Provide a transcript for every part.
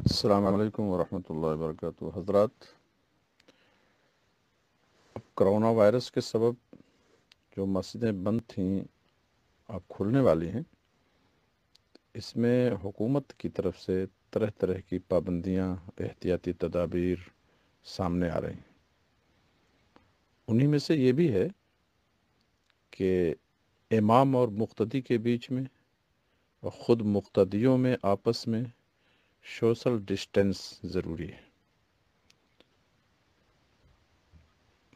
السلام علیکم ورحمۃ اللہ وبرکاتہ حضرات. اب کرونا وائرس کے سبب جو مسجدیں بند تھیں اب کھلنے والی ہیں. اس میں حکومت کی طرف سے طرح طرح کی پابندیاں، احتیاطی تدابیر سامنے آ رہی ہیں. انہی میں سے یہ بھی ہے کہ امام اور مقتدی کے بیچ میں اور خود مقتدیوں میں آپس میں سوشل ڈسٹینس ضروری ہے.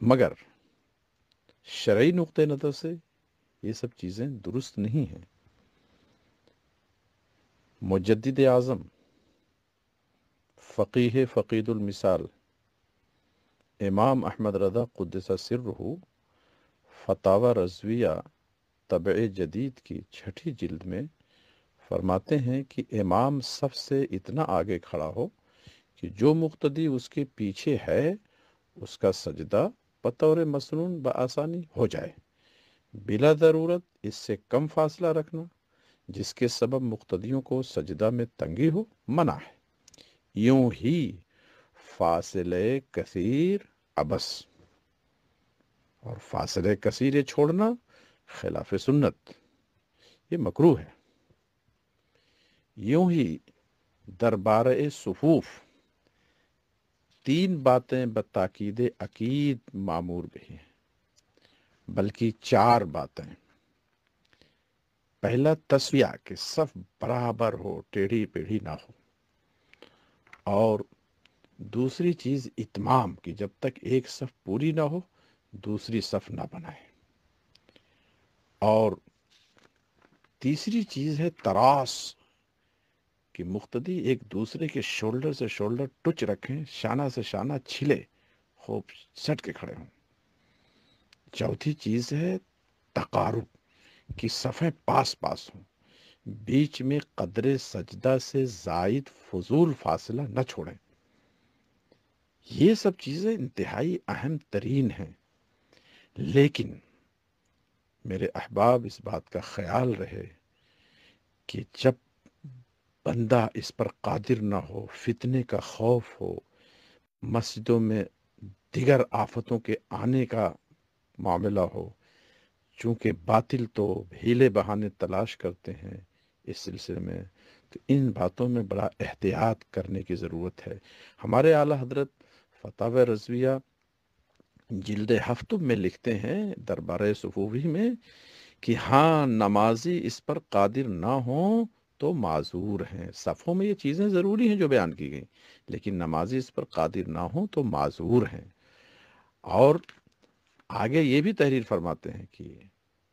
مگر شرعی نقطہ نظر سے یہ سب چیزیں درست نہیں ہیں. مجدد اعظم، فقیہ فقید المثال امام احمد رضا قدس سرہ فتاوی رضویہ طبع جدید کی 6 جلد میں فرماتے ہیں کہ امام صف سے اتنا آگے کھڑا ہو کہ جو مقتدی اس کے پیچھے ہے اس کا سجدہ بطور مسنون بآسانی ہو جائے، بلا ضرورت اس سے کم فاصلہ رکھنا جس کے سبب مقتدیوں کو سجدہ میں تنگی ہو منع ہے. یوں ہی فاصلے کثیر عبث اور فاصلے کثیر چھوڑنا خلاف سنت، یہ مکروہ ہے. یوں ہی دربار صفوف 3 باتیں بتاکید اکید معمور بھی ہیں، بلکہ 4 باتیں. پہلا تسویہ کہ صف برابر ہو، ٹیڑھی پیڑھی نہ ہو. اور دوسری چیز اتمام کہ جب تک ایک صف پوری نہ ہو دوسری صف نہ بنائے. اور تیسری چیز ہے تراس کہ مقتدی ایک دوسرے کے شولڈر سے شولڈر ٹچ رکھیں، شانہ سے شانہ چھلے، خوب سٹ کے کھڑے ہوں. چوتھی چیز ہے تقارب کہ صفیں پاس پاس ہوں، بیچ میں قدر سجدہ سے زائد فضول فاصلہ نہ چھوڑیں. یہ سب چیزیں انتہائی اہم ترین ہیں، لیکن میرے احباب اس بات کا خیال رہے کہ جب بندہ اس پر قادر نہ ہو، فتنے کا خوف ہو، مسجدوں میں دیگر آفتوں کے آنے کا معاملہ ہو، چونکہ باطل تو ہیلے بہانے تلاش کرتے ہیں اس سلسلے میں، تو ان باتوں میں بڑا احتیاط کرنے کی ضرورت ہے. ہمارے اعلیٰ حضرت فتاوی رضویہ جلد 7 میں لکھتے ہیں دربار صفوفی میں کہ ہاں نمازی اس پر قادر نہ ہوں تو معذور ہیں. صفوں میں یہ چیزیں ضروری ہیں جو بیان کی گئیں، لیکن نمازی اس پر قادر نہ ہوں تو معذور ہیں. اور آگے یہ بھی تحریر فرماتے ہیں کہ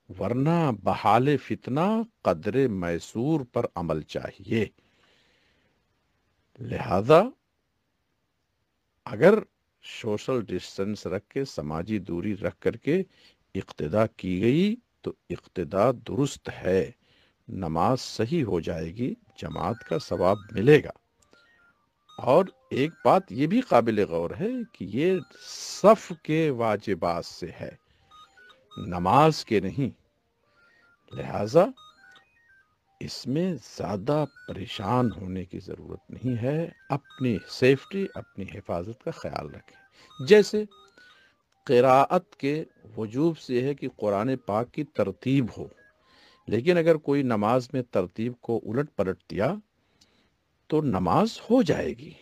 ورنہ بحال فتنہ قدر میسور پر عمل چاہیے. لہذا اگر سوشل ڈسٹنس رکھ کے، سماجی دوری رکھ کر کے اقتداء کی گئی تو اقتداء درست ہے، نماز صحیح ہو جائے گی، جماعت کا ثواب ملے گا. اور ایک بات یہ بھی قابل غور ہے کہ یہ صف کے واجبات سے ہے، نماز کے نہیں. لہذا اس میں زیادہ پریشان ہونے کی ضرورت نہیں ہے. اپنی سیفٹی، اپنی حفاظت کا خیال رکھیں. جیسے قراءت کے وجوب سے ہے کہ قرآن پاک کی ترتیب ہو، لیکن اگر کوئی نماز میں ترتیب کو الٹ پلٹ دیا تو نماز ہو جائے گی،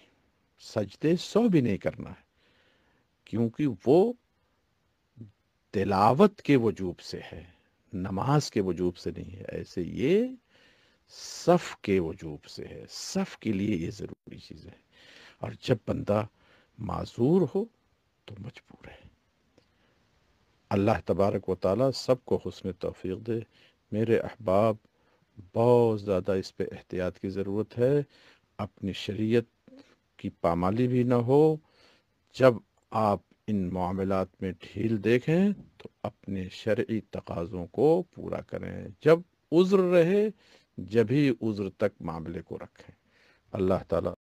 سجدے 100 بھی نہیں کرنا ہے، کیونکہ وہ تلاوت کے وجوب سے ہے، نماز کے وجوب سے نہیں ہے. ایسے یہ صف کے وجوب سے ہے، صف کے لیے یہ ضروری چیز ہے. اور جب بندہ معذور ہو تو مجبور ہے. اللہ تبارک و تعالیٰ سب کو حسن توفیق دے. میرے احباب بہت زیادہ اس پہ احتیاط کی ضرورت ہے. اپنی شریعت کی پامالی بھی نہ ہو. جب آپ ان معاملات میں ڈھیل دیکھیں تو اپنے شرعی تقاضوں کو پورا کریں. جب عذر رہے جبھی عذر تک معاملے کو رکھیں. اللہ تعالیٰ